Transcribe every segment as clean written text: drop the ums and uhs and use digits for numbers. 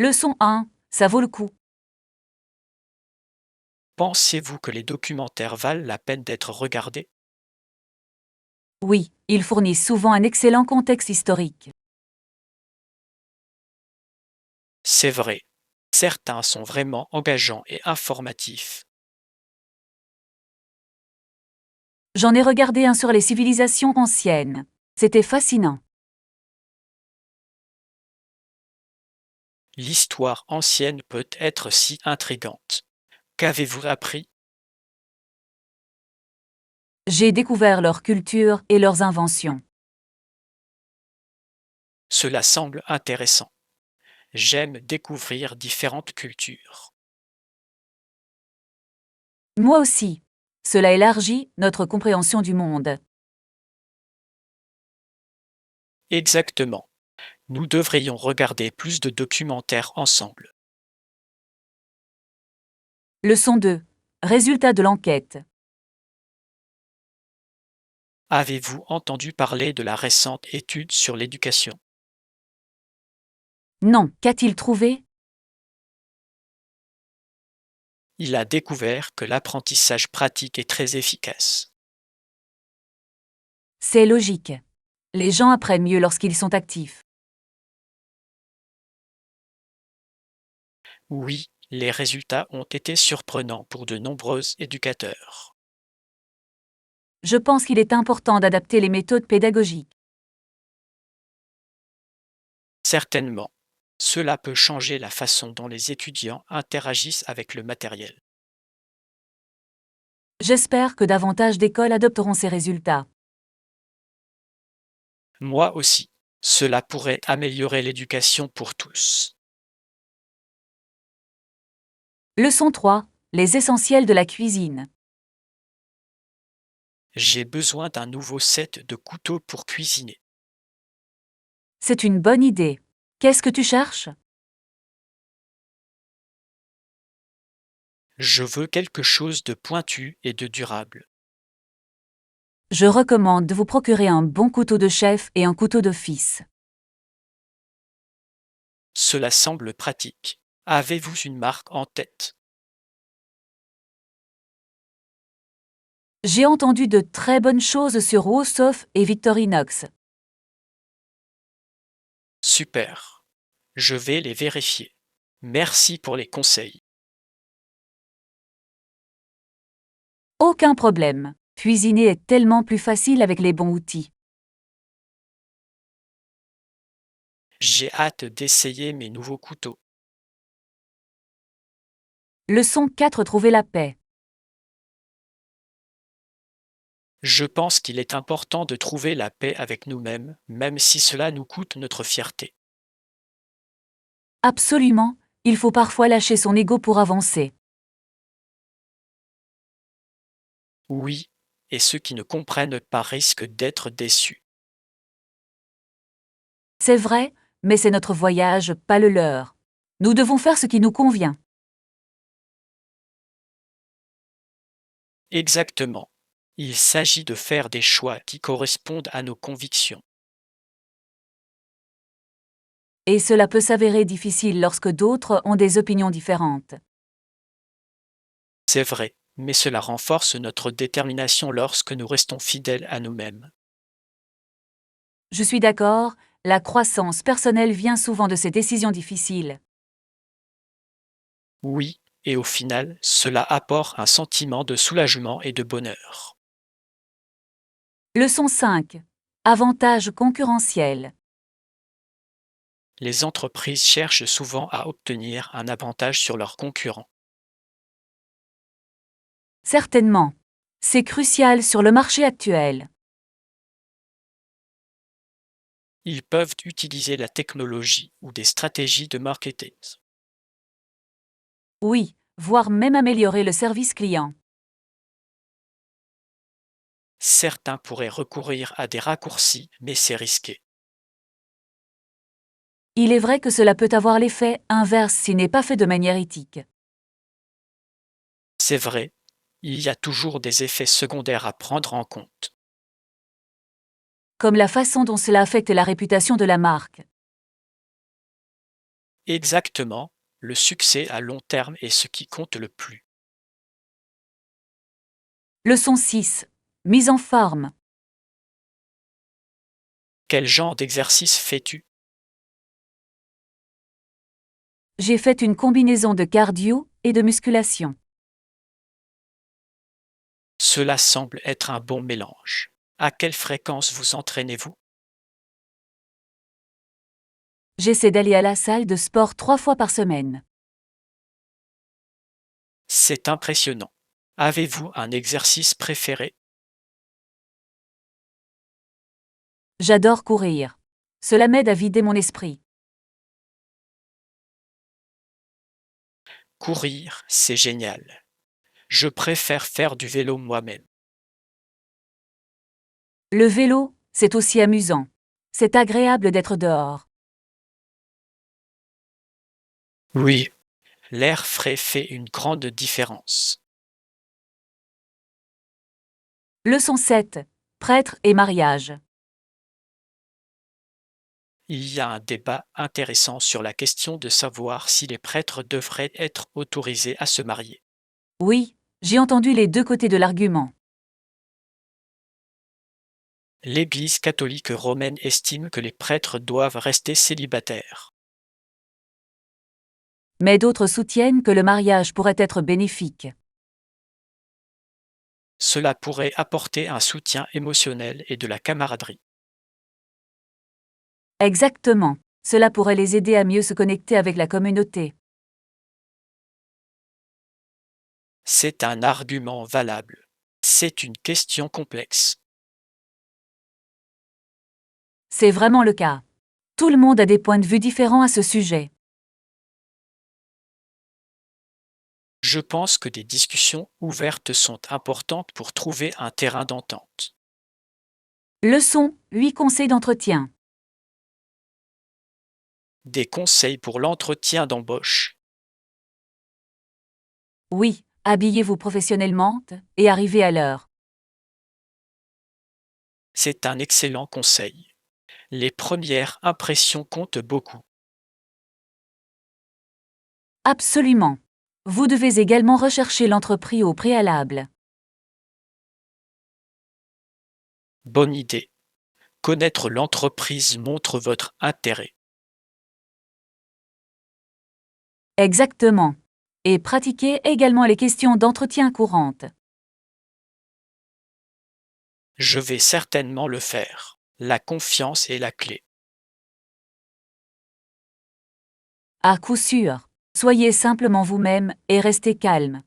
Leçon 1, ça vaut le coup. Pensez-vous que les documentaires valent la peine d'être regardés? Oui, ils fournissent souvent un excellent contexte historique. C'est vrai. Certains sont vraiment engageants et informatifs. J'en ai regardé un sur les civilisations anciennes. C'était fascinant. L'histoire ancienne peut être si intrigante. Qu'avez-vous appris? J'ai découvert leur culture et leurs inventions. Cela semble intéressant. J'aime découvrir différentes cultures. Moi aussi. Cela élargit notre compréhension du monde. Exactement. Nous devrions regarder plus de documentaires ensemble. Leçon 2. Résultat de l'enquête. Avez-vous entendu parler de la récente étude sur l'éducation? Non, qu'a-t-il trouvé? Il a découvert que l'apprentissage pratique est très efficace. C'est logique. Les gens apprennent mieux lorsqu'ils sont actifs. Oui, les résultats ont été surprenants pour de nombreux éducateurs. Je pense qu'il est important d'adapter les méthodes pédagogiques. Certainement, cela peut changer la façon dont les étudiants interagissent avec le matériel. J'espère que davantage d'écoles adopteront ces résultats. Moi aussi, cela pourrait améliorer l'éducation pour tous. Leçon 3. Les essentiels de la cuisine. J'ai besoin d'un nouveau set de couteaux pour cuisiner. C'est une bonne idée. Qu'est-ce que tu cherches? Je veux quelque chose de pointu et de durable. Je recommande de vous procurer un bon couteau de chef et un couteau d'office. Cela semble pratique. Avez-vous une marque en tête? J'ai entendu de très bonnes choses sur Rosoff et Victorinox. Super. Je vais les vérifier. Merci pour les conseils. Aucun problème. Cuisiner est tellement plus facile avec les bons outils. J'ai hâte d'essayer mes nouveaux couteaux. Leçon 4. Trouver la paix. Je pense qu'il est important de trouver la paix avec nous-mêmes, même si cela nous coûte notre fierté. Absolument, il faut parfois lâcher son ego pour avancer. Oui, et ceux qui ne comprennent pas risquent d'être déçus. C'est vrai, mais c'est notre voyage, pas le leur. Nous devons faire ce qui nous convient. Exactement. Il s'agit de faire des choix qui correspondent à nos convictions. Et cela peut s'avérer difficile lorsque d'autres ont des opinions différentes. C'est vrai, mais cela renforce notre détermination lorsque nous restons fidèles à nous-mêmes. Je suis d'accord, la croissance personnelle vient souvent de ces décisions difficiles. Oui, et au final, cela apporte un sentiment de soulagement et de bonheur. Leçon 5. Avantages concurrentiels. Les entreprises cherchent souvent à obtenir un avantage sur leurs concurrents. Certainement. C'est crucial sur le marché actuel. Ils peuvent utiliser la technologie ou des stratégies de marketing. Oui, voire même améliorer le service client. Certains pourraient recourir à des raccourcis, mais c'est risqué. Il est vrai que cela peut avoir l'effet inverse s'il n'est pas fait de manière éthique. C'est vrai, il y a toujours des effets secondaires à prendre en compte. Comme la façon dont cela affecte la réputation de la marque. Exactement, le succès à long terme est ce qui compte le plus. Leçon 6. Mise en forme. Quel genre d'exercice fais-tu? J'ai fait une combinaison de cardio et de musculation. Cela semble être un bon mélange. À quelle fréquence vous entraînez-vous? J'essaie d'aller à la salle de sport 3 fois par semaine. C'est impressionnant. Avez-vous un exercice préféré? J'adore courir. Cela m'aide à vider mon esprit. Courir, c'est génial. Je préfère faire du vélo moi-même. Le vélo, c'est aussi amusant. C'est agréable d'être dehors. Oui, l'air frais fait une grande différence. Leçon 7. Prêtre et mariage. Il y a un débat intéressant sur la question de savoir si les prêtres devraient être autorisés à se marier. Oui, j'ai entendu les deux côtés de l'argument. L'Église catholique romaine estime que les prêtres doivent rester célibataires. Mais d'autres soutiennent que le mariage pourrait être bénéfique. Cela pourrait apporter un soutien émotionnel et de la camaraderie. Exactement. Cela pourrait les aider à mieux se connecter avec la communauté. C'est un argument valable. C'est une question complexe. C'est vraiment le cas. Tout le monde a des points de vue différents à ce sujet. Je pense que des discussions ouvertes sont importantes pour trouver un terrain d'entente. Leçon 8 conseils d'entretien. Des conseils pour l'entretien d'embauche. Oui, habillez-vous professionnellement et arrivez à l'heure. C'est un excellent conseil. Les premières impressions comptent beaucoup. Absolument. Vous devez également rechercher l'entreprise au préalable. Bonne idée. Connaître l'entreprise montre votre intérêt. Exactement. Et pratiquez également les questions d'entretien courantes. Je vais certainement le faire. La confiance est la clé. À coup sûr. Soyez simplement vous-même et restez calme.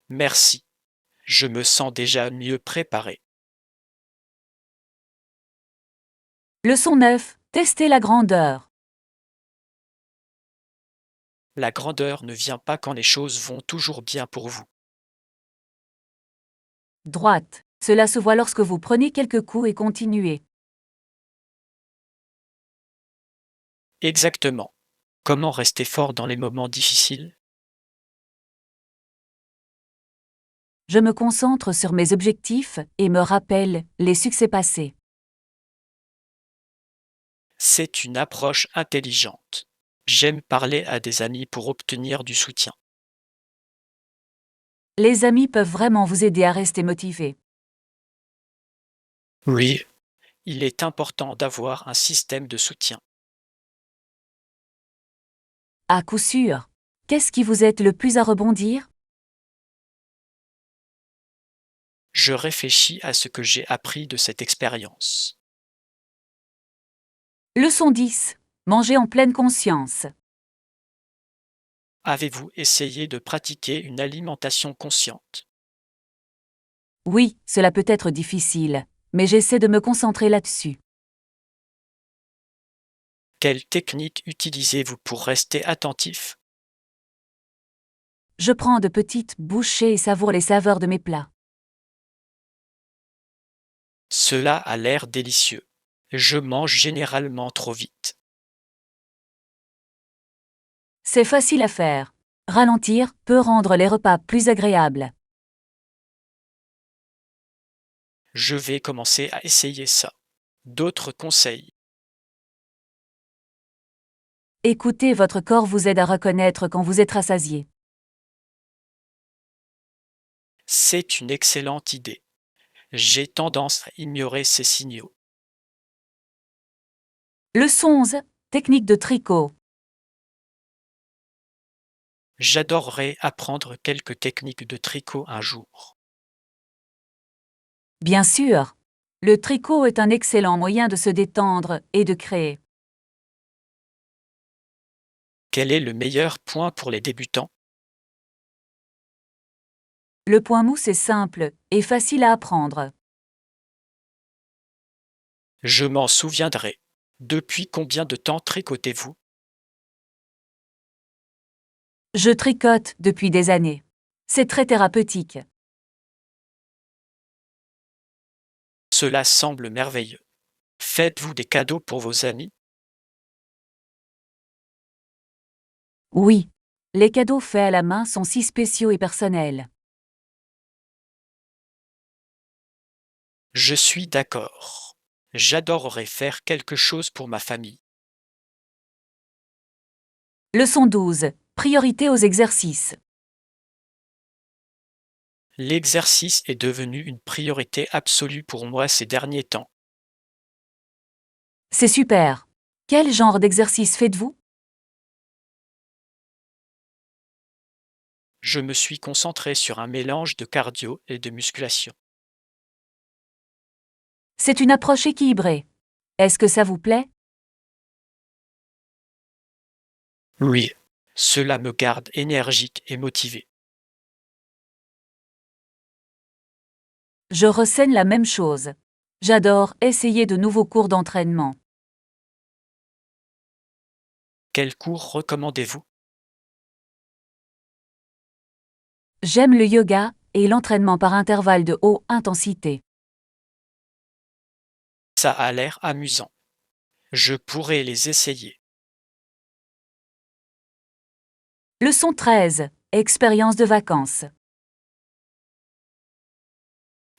Merci. Je me sens déjà mieux préparé. Leçon 9. Testez la grandeur. La grandeur ne vient pas quand les choses vont toujours bien pour vous. Droite. Cela se voit lorsque vous prenez quelques coups et continuez. Exactement. Comment rester fort dans les moments difficiles? Je me concentre sur mes objectifs et me rappelle les succès passés. C'est une approche intelligente. J'aime parler à des amis pour obtenir du soutien. Les amis peuvent vraiment vous aider à rester motivé. Oui, il est important d'avoir un système de soutien. À coup sûr. Qu'est-ce qui vous aide le plus à rebondir? Je réfléchis à ce que j'ai appris de cette expérience. Leçon 10. Manger en pleine conscience. Avez-vous essayé de pratiquer une alimentation consciente? Oui, cela peut être difficile, mais j'essaie de me concentrer là-dessus. Quelle technique utilisez-vous pour rester attentif? Je prends de petites bouchées et savoure les saveurs de mes plats. Cela a l'air délicieux. Je mange généralement trop vite. C'est facile à faire. Ralentir peut rendre les repas plus agréables. Je vais commencer à essayer ça. D'autres conseils? Écoutez votre corps vous aide à reconnaître quand vous êtes rassasié. C'est une excellente idée. J'ai tendance à ignorer ces signaux. Leçon 11. Technique de tricot. J'adorerais apprendre quelques techniques de tricot un jour. Bien sûr, le tricot est un excellent moyen de se détendre et de créer. Quel est le meilleur point pour les débutants? Le point mousse est simple et facile à apprendre. Je m'en souviendrai. Depuis combien de temps tricotez-vous? Je tricote depuis des années. C'est très thérapeutique. Cela semble merveilleux. Faites-vous des cadeaux pour vos amis? Oui, les cadeaux faits à la main sont si spéciaux et personnels. Je suis d'accord. J'adorerais faire quelque chose pour ma famille. Leçon 12. Priorité aux exercices. L'exercice est devenu une priorité absolue pour moi ces derniers temps. C'est super. Quel genre d'exercice faites-vous? Je me suis concentré sur un mélange de cardio et de musculation. C'est une approche équilibrée. Est-ce que ça vous plaît? Oui, cela me garde énergique et motivé. Je ressens la même chose. J'adore essayer de nouveaux cours d'entraînement. Quel cours recommandez-vous? J'aime le yoga et l'entraînement par intervalles de haute intensité. Ça a l'air amusant. Je pourrais les essayer. Leçon 13. Expérience de vacances.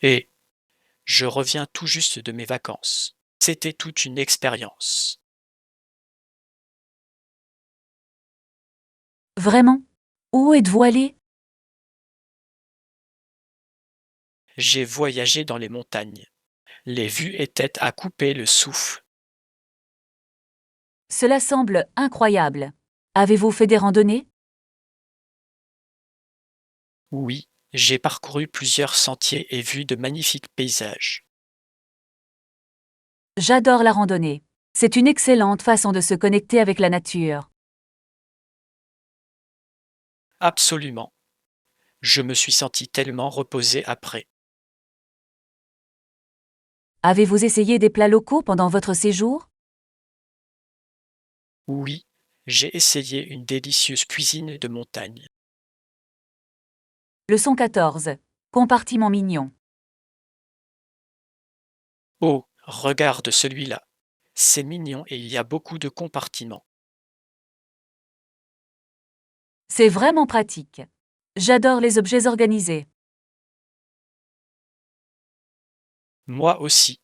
Et je reviens tout juste de mes vacances. C'était toute une expérience. Vraiment? Où êtes-vous allé? J'ai voyagé dans les montagnes. Les vues étaient à couper le souffle. Cela semble incroyable. Avez-vous fait des randonnées? Oui, j'ai parcouru plusieurs sentiers et vu de magnifiques paysages. J'adore la randonnée. C'est une excellente façon de se connecter avec la nature. Absolument. Je me suis senti tellement reposé après. Avez-vous essayé des plats locaux pendant votre séjour? Oui, j'ai essayé une délicieuse cuisine de montagne. Leçon 14. Compartiment mignon. Oh, regarde celui-là. C'est mignon et il y a beaucoup de compartiments. C'est vraiment pratique. J'adore les objets organisés. Moi aussi.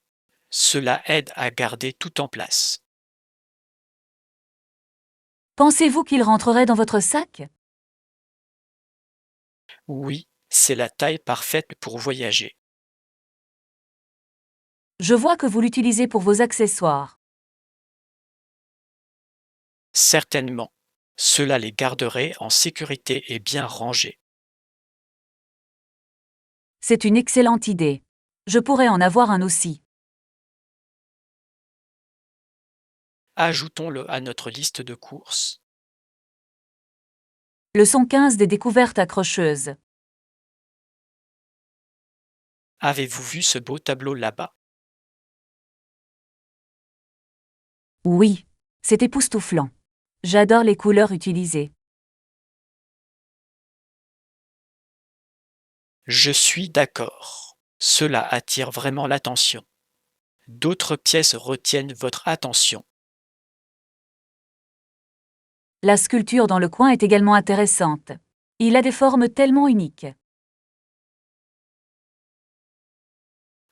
Cela aide à garder tout en place. Pensez-vous qu'il rentrerait dans votre sac? Oui, c'est la taille parfaite pour voyager. Je vois que vous l'utilisez pour vos accessoires. Certainement. Cela les garderait en sécurité et bien rangés. C'est une excellente idée. Je pourrais en avoir un aussi. Ajoutons-le à notre liste de courses. Leçon 15 des découvertes accrocheuses. Avez-vous vu ce beau tableau là-bas? Oui, c'est époustouflant. J'adore les couleurs utilisées. Je suis d'accord. Cela attire vraiment l'attention. D'autres pièces retiennent votre attention. La sculpture dans le coin est également intéressante. Il a des formes tellement uniques.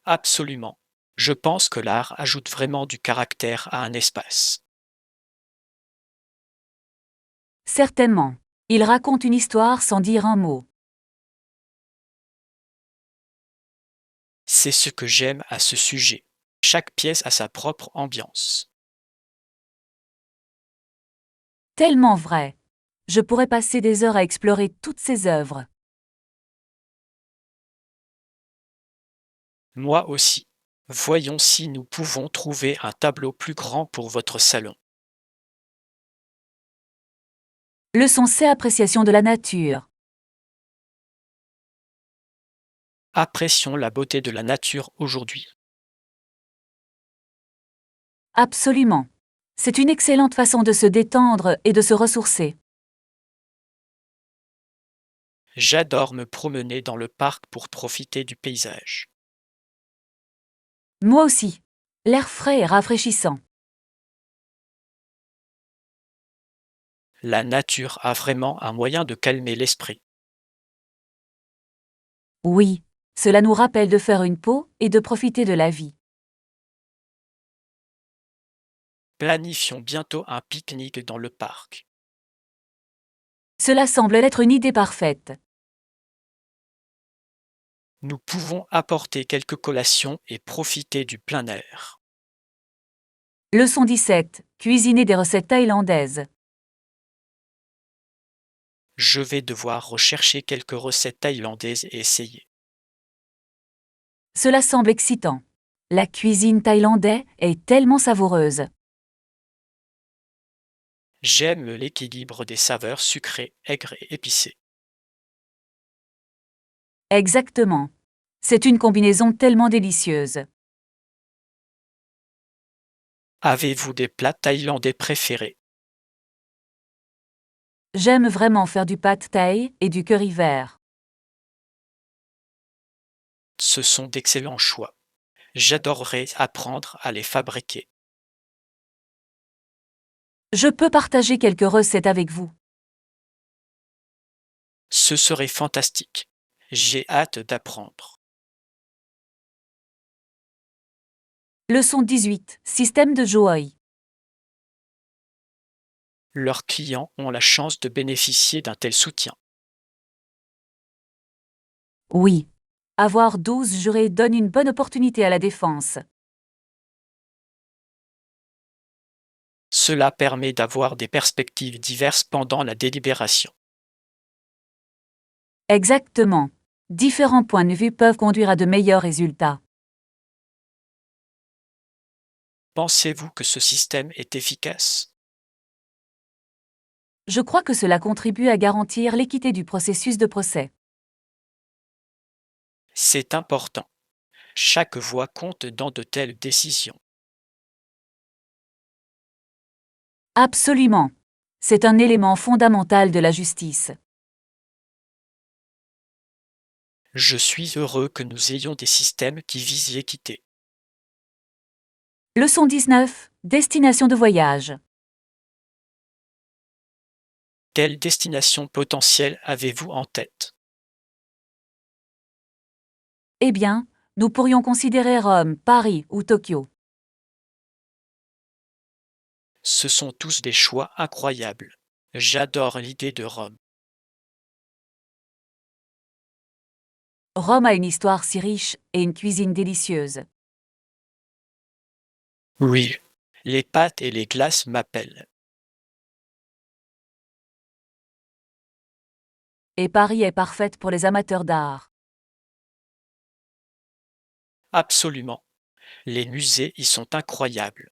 Absolument. Je pense que l'art ajoute vraiment du caractère à un espace. Certainement. Il raconte une histoire sans dire un mot. C'est ce que j'aime à ce sujet. Chaque pièce a sa propre ambiance. Tellement vrai. Je pourrais passer des heures à explorer toutes ces œuvres. Moi aussi. Voyons si nous pouvons trouver un tableau plus grand pour votre salon. Leçon C. Appréciation de la nature. Apprécions la beauté de la nature aujourd'hui. Absolument. C'est une excellente façon de se détendre et de se ressourcer. J'adore me promener dans le parc pour profiter du paysage. Moi aussi. L'air frais et rafraîchissant. La nature a vraiment un moyen de calmer l'esprit. Oui. Cela nous rappelle de faire une pause et de profiter de la vie. Planifions bientôt un pique-nique dans le parc. Cela semble être une idée parfaite. Nous pouvons apporter quelques collations et profiter du plein air. Leçon 17. Cuisiner des recettes thaïlandaises. Je vais devoir rechercher quelques recettes thaïlandaises et essayer. Cela semble excitant. La cuisine thaïlandaise est tellement savoureuse. J'aime l'équilibre des saveurs sucrées, aigres et épicées. Exactement. C'est une combinaison tellement délicieuse. Avez-vous des plats thaïlandais préférés? J'aime vraiment faire du pad thaï et du curry vert. Ce sont d'excellents choix. J'adorerais apprendre à les fabriquer. Je peux partager quelques recettes avec vous. Ce serait fantastique. J'ai hâte d'apprendre. Leçon 18. Système de joaillier. Leurs clients ont la chance de bénéficier d'un tel soutien. Oui. Avoir 12 jurés donne une bonne opportunité à la défense. Cela permet d'avoir des perspectives diverses pendant la délibération. Exactement. Différents points de vue peuvent conduire à de meilleurs résultats. Pensez-vous que ce système est efficace? Je crois que cela contribue à garantir l'équité du processus de procès. C'est important. Chaque voix compte dans de telles décisions. Absolument. C'est un élément fondamental de la justice. Je suis heureux que nous ayons des systèmes qui visent l'équité. Leçon 19. Destination de voyage. Quelle destination potentielle avez-vous en tête? Eh bien, nous pourrions considérer Rome, Paris ou Tokyo. Ce sont tous des choix incroyables. J'adore l'idée de Rome. Rome a une histoire si riche et une cuisine délicieuse. Oui, les pâtes et les glaces m'appellent. Et Paris est parfaite pour les amateurs d'art. Absolument. Les musées y sont incroyables.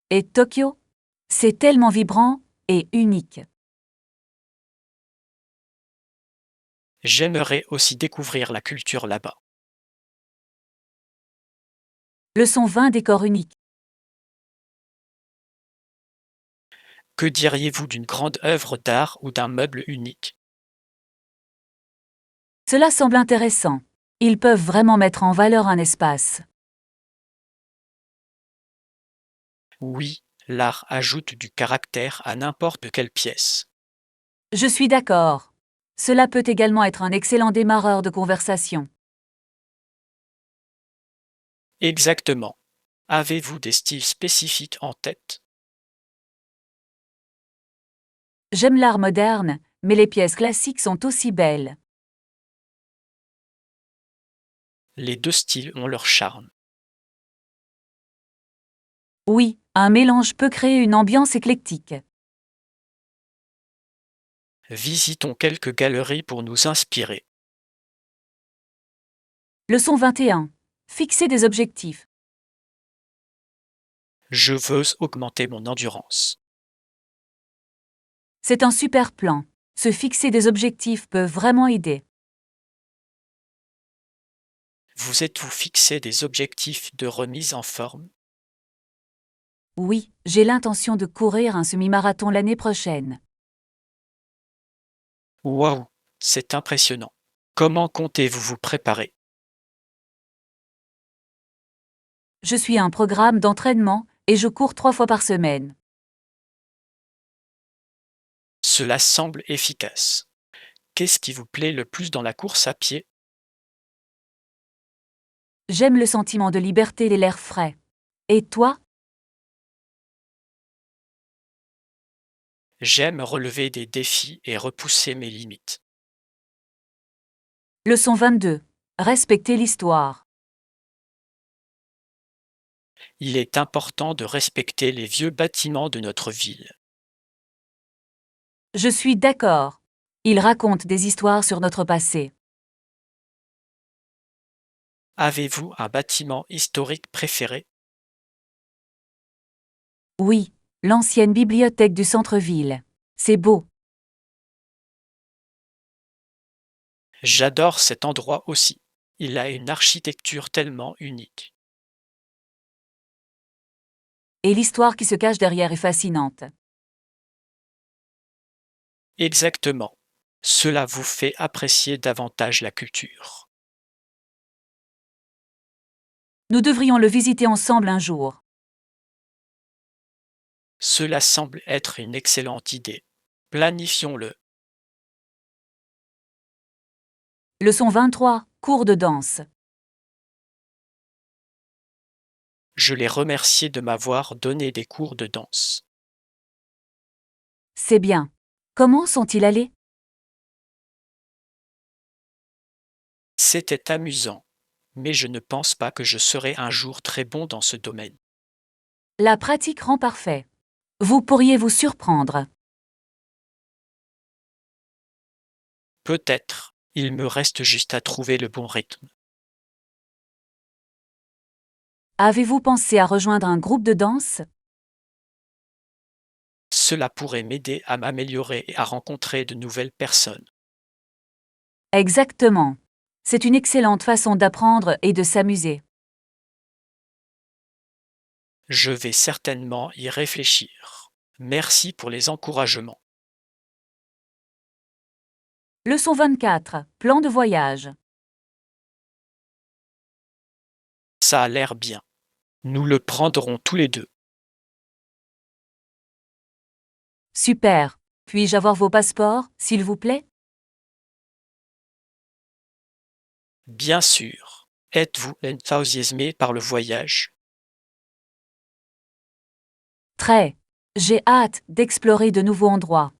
Et Tokyo? C'est tellement vibrant et unique. J'aimerais aussi découvrir la culture là-bas. Leçon 20. Décor unique. Que diriez-vous d'une grande œuvre d'art ou d'un meuble unique? Cela semble intéressant. Ils peuvent vraiment mettre en valeur un espace. Oui, l'art ajoute du caractère à n'importe quelle pièce. Je suis d'accord. Cela peut également être un excellent démarreur de conversation. Exactement. Avez-vous des styles spécifiques en tête? J'aime l'art moderne, mais les pièces classiques sont aussi belles. Les deux styles ont leur charme. Oui, un mélange peut créer une ambiance éclectique. Visitons quelques galeries pour nous inspirer. Leçon 21. Fixer des objectifs. Je veux augmenter mon endurance. C'est un super plan. Se fixer des objectifs peut vraiment aider. Vous êtes-vous fixé des objectifs de remise en forme? Oui, j'ai l'intention de courir un semi-marathon l'année prochaine. Waouh, c'est impressionnant. Comment comptez-vous vous préparer? Je suis un programme d'entraînement et je cours 3 fois par semaine. Cela semble efficace. Qu'est-ce qui vous plaît le plus dans la course à pied? J'aime le sentiment de liberté et l'air frais. Et toi? J'aime relever des défis et repousser mes limites. Leçon 22. Respecter l'histoire. Il est important de respecter les vieux bâtiments de notre ville. Je suis d'accord. Ils racontent des histoires sur notre passé. Avez-vous un bâtiment historique préféré? Oui, l'ancienne bibliothèque du centre-ville. C'est beau. J'adore cet endroit aussi. Il a une architecture tellement unique. Et l'histoire qui se cache derrière est fascinante. Exactement. Cela vous fait apprécier davantage la culture. Nous devrions le visiter ensemble un jour. Cela semble être une excellente idée. Planifions-le. Leçon 23. Cours de danse. Je les remercie de m'avoir donné des cours de danse. C'est bien. Comment sont-ils allés? C'était amusant, mais je ne pense pas que je serai un jour très bon dans ce domaine. La pratique rend parfait. Vous pourriez vous surprendre. Peut-être, il me reste juste à trouver le bon rythme. Avez-vous pensé à rejoindre un groupe de danse? Cela pourrait m'aider à m'améliorer et à rencontrer de nouvelles personnes. Exactement. C'est une excellente façon d'apprendre et de s'amuser. Je vais certainement y réfléchir. Merci pour les encouragements. Leçon 24. Plan de voyage. Ça a l'air bien. Nous le prendrons tous les deux. Super. Puis-je avoir vos passeports, s'il vous plaît? Bien sûr. Êtes-vous enthousiasmé par le voyage? Très. J'ai hâte d'explorer de nouveaux endroits.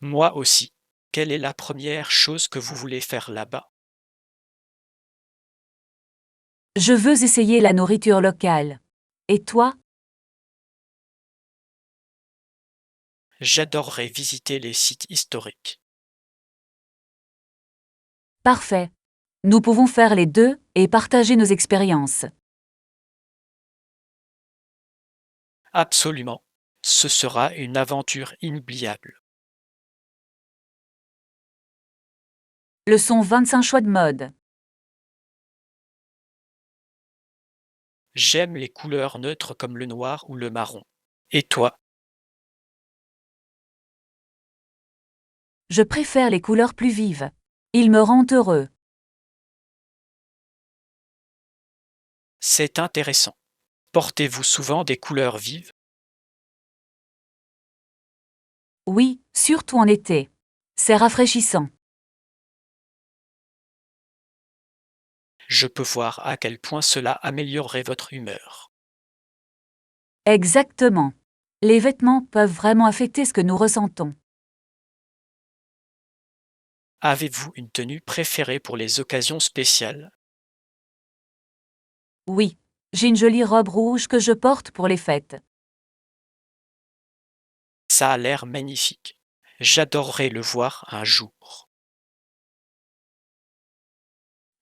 Moi aussi. Quelle est la première chose que vous voulez faire là-bas? Je veux essayer la nourriture locale. Et toi? J'adorerais visiter les sites historiques. Parfait. Nous pouvons faire les deux et partager nos expériences. Absolument. Ce sera une aventure inoubliable. Leçon 25. Choix de mode. J'aime les couleurs neutres comme le noir ou le marron. Et toi? Je préfère les couleurs plus vives. Ils me rendent heureux. C'est intéressant. Portez-vous souvent des couleurs vives? Oui, surtout en été. C'est rafraîchissant. Je peux voir à quel point cela améliorerait votre humeur. Exactement. Les vêtements peuvent vraiment affecter ce que nous ressentons. Avez-vous une tenue préférée pour les occasions spéciales? Oui, j'ai une jolie robe rouge que je porte pour les fêtes. Ça a l'air magnifique. J'adorerais le voir un jour.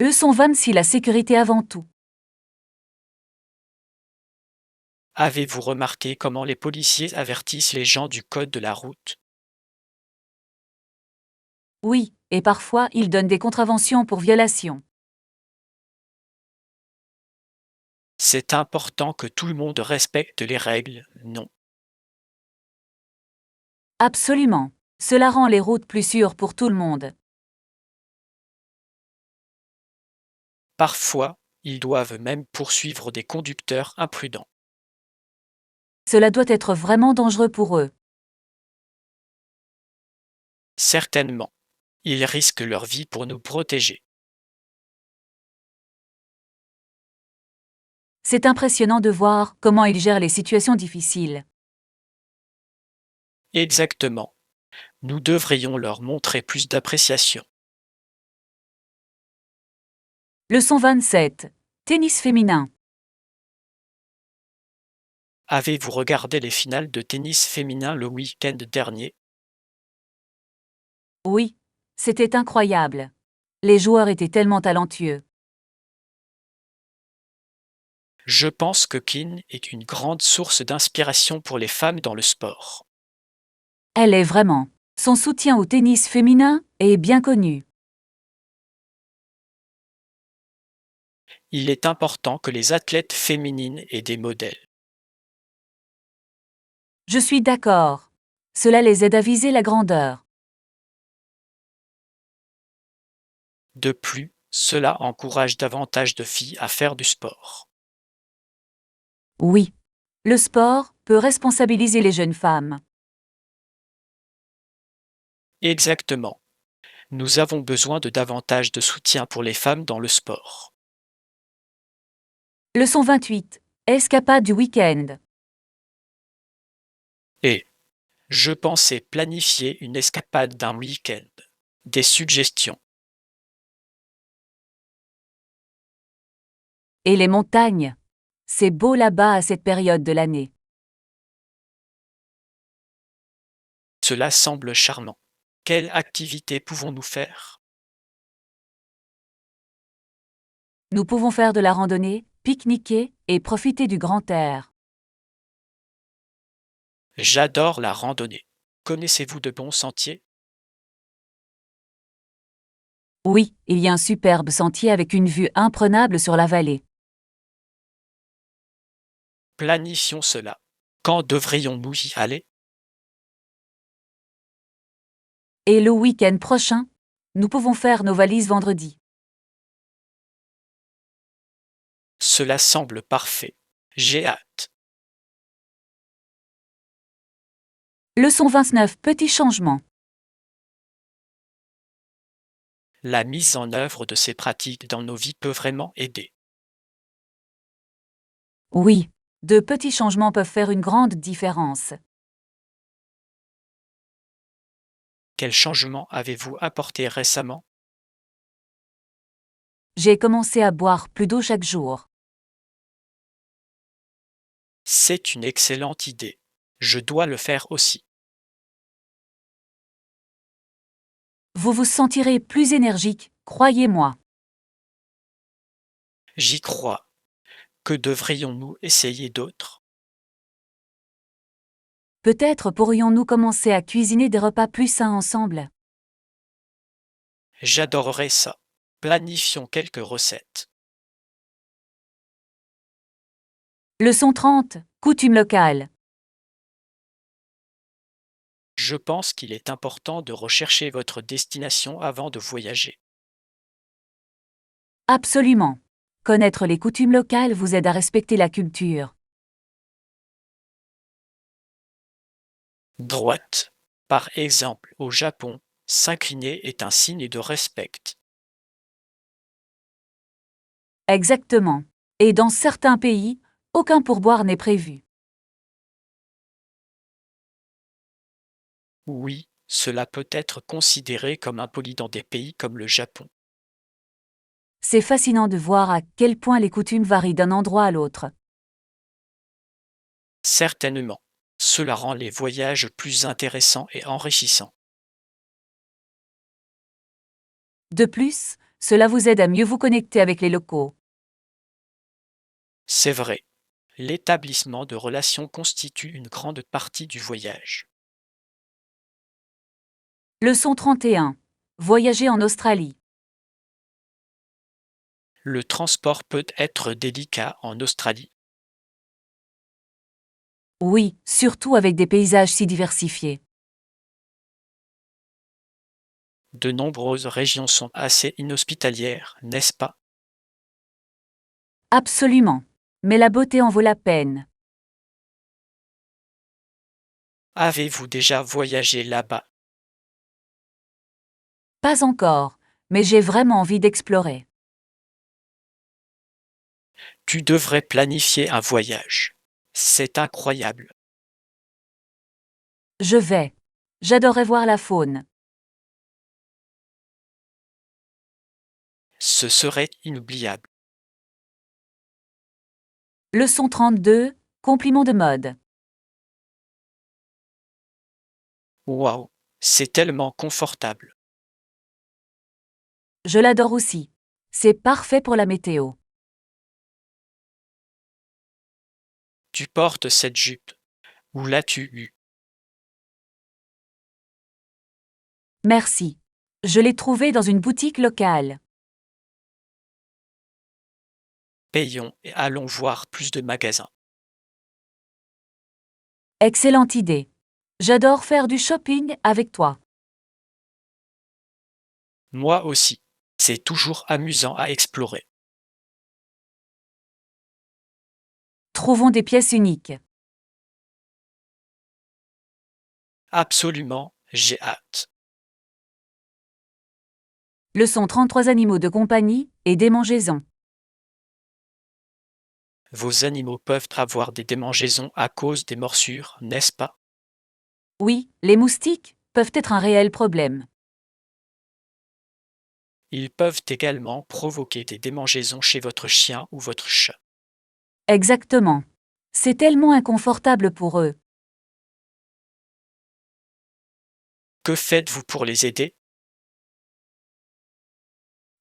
Eux sont si la sécurité avant tout. Avez-vous remarqué comment les policiers avertissent les gens du code de la route? Oui, et parfois ils donnent des contraventions pour violation. C'est important que tout le monde respecte les règles, non? Absolument. Cela rend les routes plus sûres pour tout le monde. Parfois, ils doivent même poursuivre des conducteurs imprudents. Cela doit être vraiment dangereux pour eux. Certainement, ils risquent leur vie pour nous protéger. C'est impressionnant de voir comment ils gèrent les situations difficiles. Exactement. Nous devrions leur montrer plus d'appréciation. Leçon 27. Tennis féminin. Avez-vous regardé les finales de tennis féminin le week-end dernier? Oui, c'était incroyable. Les joueurs étaient tellement talentueux. Je pense que Keane est une grande source d'inspiration pour les femmes dans le sport. Elle est vraiment. Son soutien au tennis féminin est bien connu. Il est important que les athlètes féminines aient des modèles. Je suis d'accord. Cela les aide à viser la grandeur. De plus, cela encourage davantage de filles à faire du sport. Oui. Le sport peut responsabiliser les jeunes femmes. Exactement. Nous avons besoin de davantage de soutien pour les femmes dans le sport. Leçon 28. Escapade du week-end. Et je pensais planifier une escapade d'un week-end. Des suggestions. Et les montagnes. C'est beau là-bas à cette période de l'année. Cela semble charmant. Quelle activité pouvons-nous faire? Nous pouvons faire de la randonnée, pique-niquer et profiter du grand air. J'adore la randonnée. Connaissez-vous de bons sentiers? Oui, il y a un superbe sentier avec une vue imprenable sur la vallée. Planifions cela. Quand devrions-nous y aller? Et le week-end prochain, nous pouvons faire nos valises vendredi. Cela semble parfait. J'ai hâte. Leçon 29. Petits changements. La mise en œuvre de ces pratiques dans nos vies peut vraiment aider. Oui, de petits changements peuvent faire une grande différence. Quels changements avez-vous apportés récemment? J'ai commencé à boire plus d'eau chaque jour. C'est une excellente idée. Je dois le faire aussi. Vous vous sentirez plus énergique, croyez-moi. J'y crois. Que devrions-nous essayer d'autre? Peut-être pourrions-nous commencer à cuisiner des repas plus sains ensemble. J'adorerais ça. Planifions quelques recettes. Leçon 30. Coutumes locales. Je pense qu'il est important de rechercher votre destination avant de voyager. Absolument. Connaître les coutumes locales vous aide à respecter la culture. Droite. Par exemple, au Japon, s'incliner est un signe de respect. Exactement. Et dans certains pays, aucun pourboire n'est prévu. Oui, cela peut être considéré comme impoli dans des pays comme le Japon. C'est fascinant de voir à quel point les coutumes varient d'un endroit à l'autre. Certainement, cela rend les voyages plus intéressants et enrichissants. De plus, cela vous aide à mieux vous connecter avec les locaux. C'est vrai, l'établissement de relations constitue une grande partie du voyage. Leçon 31. Voyager en Australie. Le transport peut être délicat en Australie. Oui, surtout avec des paysages si diversifiés. De nombreuses régions sont assez inhospitalières, n'est-ce pas? Absolument. Mais la beauté en vaut la peine. Avez-vous déjà voyagé là-bas? Pas encore, mais j'ai vraiment envie d'explorer. Tu devrais planifier un voyage. C'est incroyable. Je vais. J'adorerais voir la faune. Ce serait inoubliable. Leçon 32. Compliments de mode. Waouh, c'est tellement confortable. Je l'adore aussi. C'est parfait pour la météo. Tu portes cette jupe. Où l'as-tu eue? Merci. Je l'ai trouvée dans une boutique locale. Payons et allons voir plus de magasins. Excellente idée. J'adore faire du shopping avec toi. Moi aussi. C'est toujours amusant à explorer. Trouvons des pièces uniques. Absolument, j'ai hâte. Leçon 33. Animaux de compagnie et démangeaisons. Vos animaux peuvent avoir des démangeaisons à cause des morsures, n'est-ce pas? Oui, les moustiques peuvent être un réel problème. Ils peuvent également provoquer des démangeaisons chez votre chien ou votre chat. Exactement. C'est tellement inconfortable pour eux. Que faites-vous pour les aider?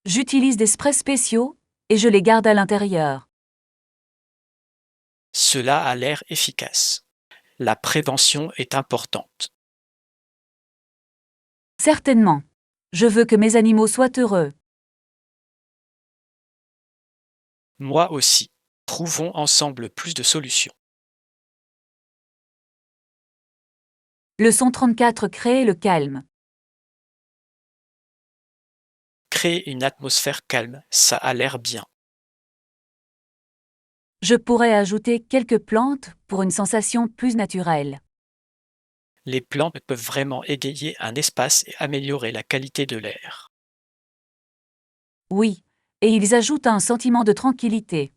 J'utilise des sprays spéciaux et je les garde à l'intérieur. Cela a l'air efficace. La prévention est importante. Certainement. Je veux que mes animaux soient heureux. Moi aussi. Trouvons ensemble plus de solutions. Leçon 34. Créer le calme. Créer une atmosphère calme, ça a l'air bien. Je pourrais ajouter quelques plantes pour une sensation plus naturelle. Les plantes peuvent vraiment égayer un espace et améliorer la qualité de l'air. Oui, et ils ajoutent un sentiment de tranquillité.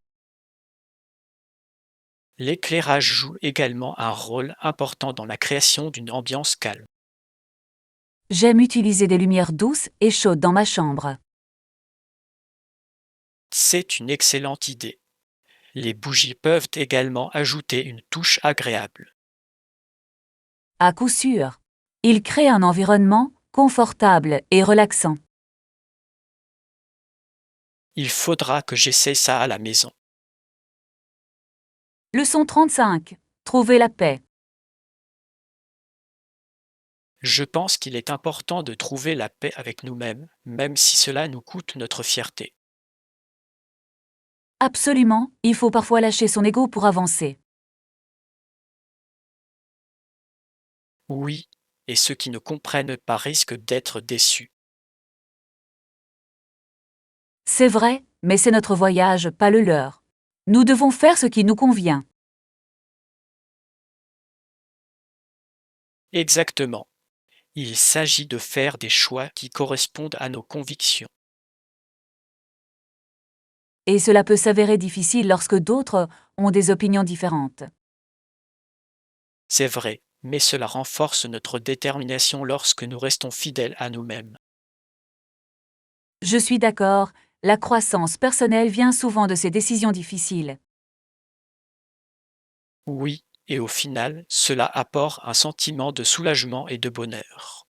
L'éclairage joue également un rôle important dans la création d'une ambiance calme. J'aime utiliser des lumières douces et chaudes dans ma chambre. C'est une excellente idée. Les bougies peuvent également ajouter une touche agréable. À coup sûr. Ils créent un environnement confortable et relaxant. Il faudra que j'essaie ça à la maison. Leçon 35. Trouver la paix. Je pense qu'il est important de trouver la paix avec nous-mêmes, même si cela nous coûte notre fierté. Absolument, il faut parfois lâcher son ego pour avancer. Oui, et ceux qui ne comprennent pas risquent d'être déçus. C'est vrai, mais c'est notre voyage, pas le leur. Nous devons faire ce qui nous convient. Exactement. Il s'agit de faire des choix qui correspondent à nos convictions. Et cela peut s'avérer difficile lorsque d'autres ont des opinions différentes. C'est vrai, mais cela renforce notre détermination lorsque nous restons fidèles à nous-mêmes. Je suis d'accord, la croissance personnelle vient souvent de ces décisions difficiles. Oui, et au final, cela apporte un sentiment de soulagement et de bonheur.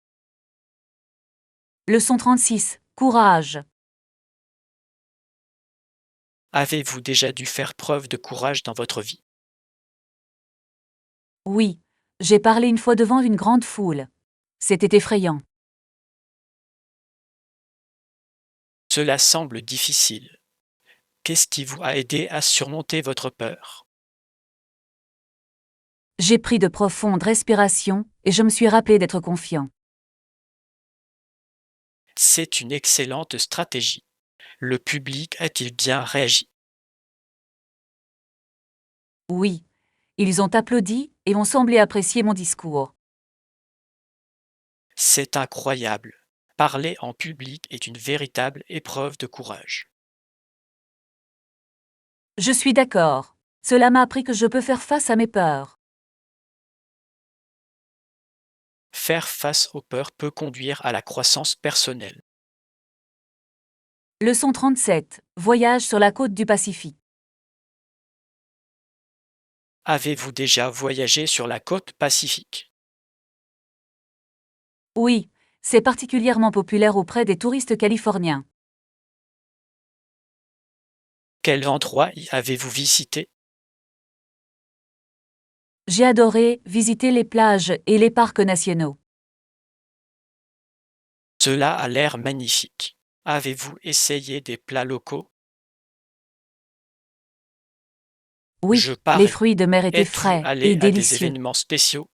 Leçon 36. Courage. Avez-vous déjà dû faire preuve de courage dans votre vie? Oui, j'ai parlé une fois devant une grande foule. C'était effrayant. Cela semble difficile. Qu'est-ce qui vous a aidé à surmonter votre peur? J'ai pris de profondes respirations et je me suis rappelé d'être confiant. C'est une excellente stratégie. Le public a-t-il bien réagi? Oui, ils ont applaudi et ont semblé apprécier mon discours. C'est incroyable. Parler en public est une véritable épreuve de courage. Je suis d'accord. Cela m'a appris que je peux faire face à mes peurs. Faire face aux peurs peut conduire à la croissance personnelle. Leçon 37. Voyage sur la côte du Pacifique. Avez-vous déjà voyagé sur la côte pacifique? Oui, c'est particulièrement populaire auprès des touristes californiens. Quel endroit y avez-vous visité? J'ai adoré visiter les plages et les parcs nationaux. Cela a l'air magnifique. Avez-vous essayé des plats locaux? Oui, Je les parie. fruits de mer étaient Êtes-vous frais allé et à des délicieux. événements spéciaux?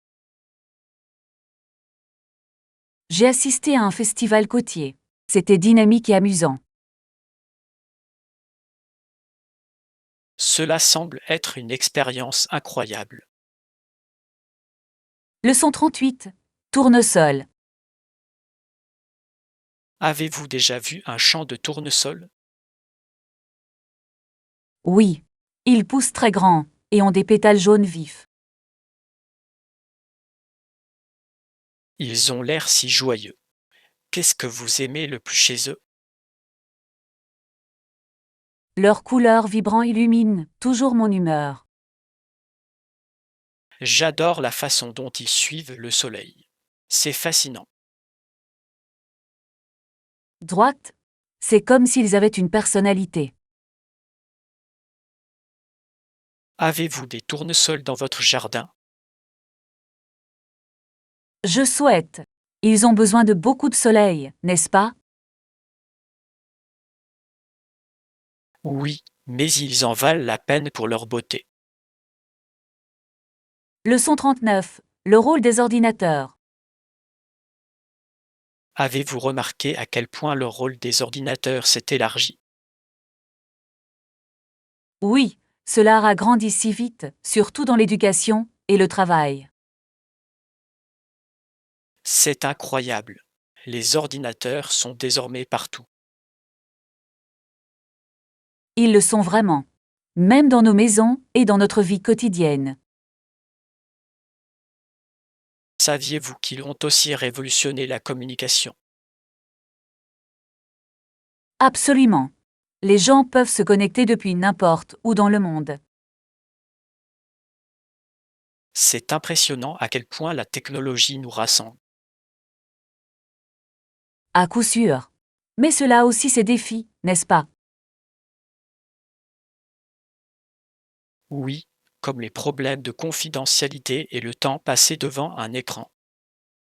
J'ai assisté à un festival côtier. C'était dynamique et amusant. Cela semble être une expérience incroyable. Leçon 38. Tournesol. Avez-vous déjà vu un champ de tournesol? Oui, ils poussent très grands et ont des pétales jaunes vifs. Ils ont l'air si joyeux. Qu'est-ce que vous aimez le plus chez eux? Leurs couleurs vibrantes illuminent toujours mon humeur. J'adore la façon dont ils suivent le soleil. C'est fascinant. Droite, c'est comme s'ils avaient une personnalité. Avez-vous des tournesols dans votre jardin? Je souhaite. Ils ont besoin de beaucoup de soleil, n'est-ce pas? Oui, mais ils en valent la peine pour leur beauté. Leçon 39. Le rôle des ordinateurs. Avez-vous remarqué à quel point le rôle des ordinateurs s'est élargi? Oui, cela a grandi si vite, surtout dans l'éducation et le travail. C'est incroyable. Les ordinateurs sont désormais partout. Ils le sont vraiment. Même dans nos maisons et dans notre vie quotidienne. Saviez-vous qu'ils ont aussi révolutionné la communication? Absolument. Les gens peuvent se connecter depuis n'importe où dans le monde. C'est impressionnant à quel point la technologie nous rassemble. À coup sûr. Mais cela a aussi ses défis, n'est-ce pas? Oui, comme les problèmes de confidentialité et le temps passé devant un écran.